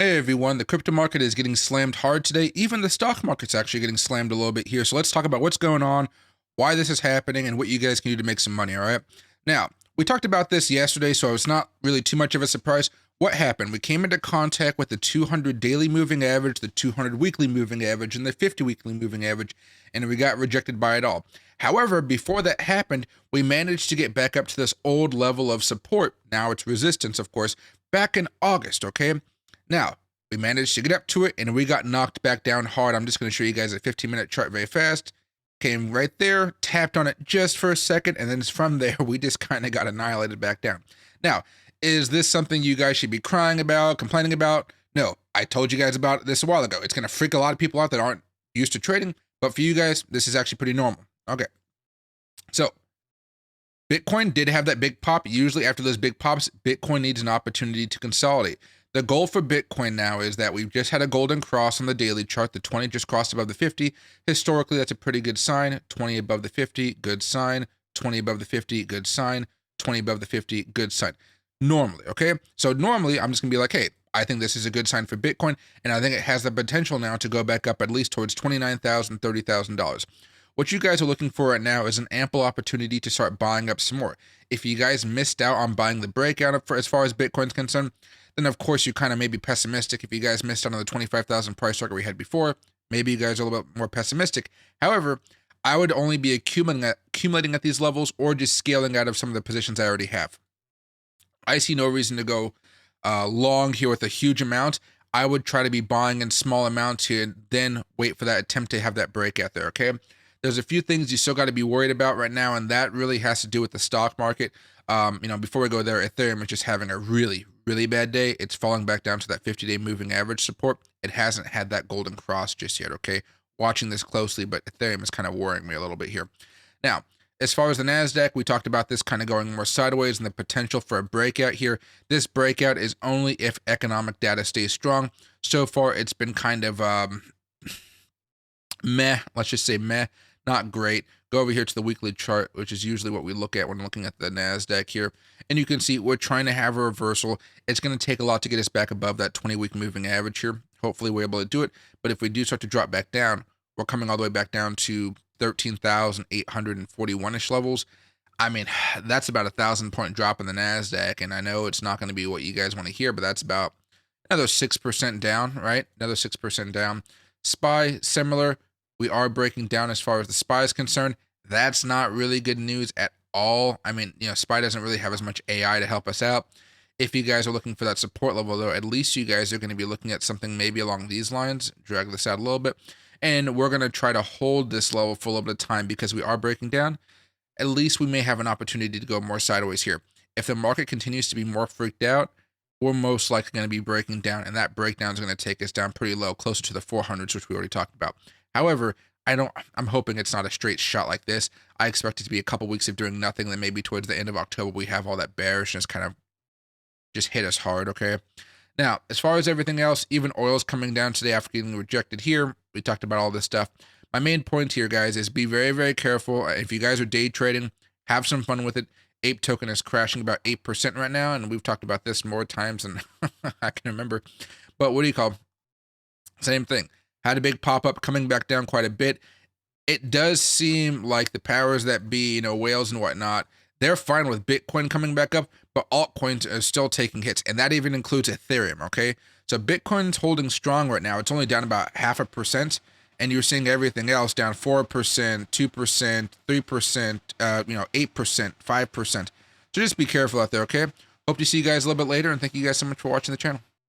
Hey everyone, the crypto market is getting slammed hard today. Even the stock market's actually getting slammed a little bit here. So let's talk about what's going on, why this is happening, and what you guys can do to make some money, all right? Now, we talked about this yesterday, so it's not really too much of a surprise. What happened? We came into contact with the 200 daily moving average, the 200 weekly moving average, and the 50 weekly moving average, and we got rejected by it all. However, before that happened, we managed to get back up to this old level of support. Now it's resistance, of course, back in August, okay? Now, we managed to get up to it and we got knocked back down hard. I'm just going to show you guys a 15-minute chart very fast. Came right there, tapped on it just for a second, and then from there, we just kind of got annihilated back down. Now, is this something you guys should be crying about, complaining about? No, I told you guys about this a while ago. It's going to freak a lot of people out that aren't used to trading, but for you guys, this is actually pretty normal. Okay. So, Bitcoin did have that big pop. Usually after those big pops, Bitcoin needs an opportunity to consolidate. The goal for Bitcoin now is that we've just had a golden cross on the daily chart. The 20 just crossed above the 50. Historically, that's a pretty good sign. 20 above the 50, good sign. 20 above the 50, good sign. 20 above the 50, good sign. Normally, okay? So normally, I'm just going to be like, hey, I think this is a good sign for Bitcoin, and I think it has the potential now to go back up at least towards $29,000, $30,000. What you guys are looking for right now is an ample opportunity to start buying up some more. If you guys missed out on buying the breakout for as far as Bitcoin's concerned, then of course you kind of may be pessimistic. If you guys missed out on the 25,000 price target we had before, maybe you guys are a little bit more pessimistic. However, I would only be accumulating at these levels or just scaling out of some of the positions I already have. I see no reason to go long here with a huge amount. I would try to be buying in small amounts here and then wait for that attempt to have that breakout there, okay? There's a few things you still got to be worried about right now, and that really has to do with the stock market. Before we go there, Ethereum is just having a really, really bad day. It's falling back down to that 50-day moving average support. It hasn't had that golden cross just yet, okay? Watching this closely, but Ethereum is kind of worrying me a little bit here. Now, as far as the NASDAQ, we talked about this kind of going more sideways and the potential for a breakout here. This breakout is only if economic data stays strong. So far, it's been kind of meh. Let's just say meh. Not great. Go over here to the weekly chart, which is usually what we look at when looking at the NASDAQ here. And you can see we're trying to have a reversal. It's going to take a lot to get us back above that 20-week moving average here. Hopefully we're able to do it. But if we do start to drop back down, we're coming all the way back down to 13,841-ish levels. I mean, that's about a 1,000-point drop in the NASDAQ. And I know it's not going to be what you guys want to hear, but that's about another 6% down, right? Another 6% down. SPY, similar. We are breaking down as far as the SPY is concerned. That's not really good news at all. I mean, SPY doesn't really have as much AI to help us out. If you guys are looking for that support level, though, at least you guys are going to be looking at something maybe along these lines. Drag this out a little bit. And we're going to try to hold this level for a little bit of time because we are breaking down. At least we may have an opportunity to go more sideways here. If the market continues to be more freaked out, we're most likely going to be breaking down, and that breakdown is going to take us down pretty low, closer to the 400s, which we already talked about. However, I'm hoping it's not a straight shot like this. I expect it to be a couple weeks of doing nothing, then maybe towards the end of October we have all that bearishness kind of just hit us hard, okay? Now, as far as everything else, even oil's coming down today after getting rejected here. We talked about all this stuff. My main point here, guys, is be very, very careful. If you guys are day trading, have some fun with it. Ape token is crashing about 8% right now, and we've talked about this more times than I can remember. But what do you call? Same thing. Had a big pop-up, coming back down quite a bit. It does seem like the powers that be, whales and whatnot, they're fine with Bitcoin coming back up, but altcoins are still taking hits, and that even includes Ethereum, okay? So Bitcoin's holding strong right now. It's only down about 0.5%, and you're seeing everything else down 4%, 2%, 3%, 8%, 5%. So just be careful out there, okay? Hope to see you guys a little bit later, and thank you guys so much for watching the channel.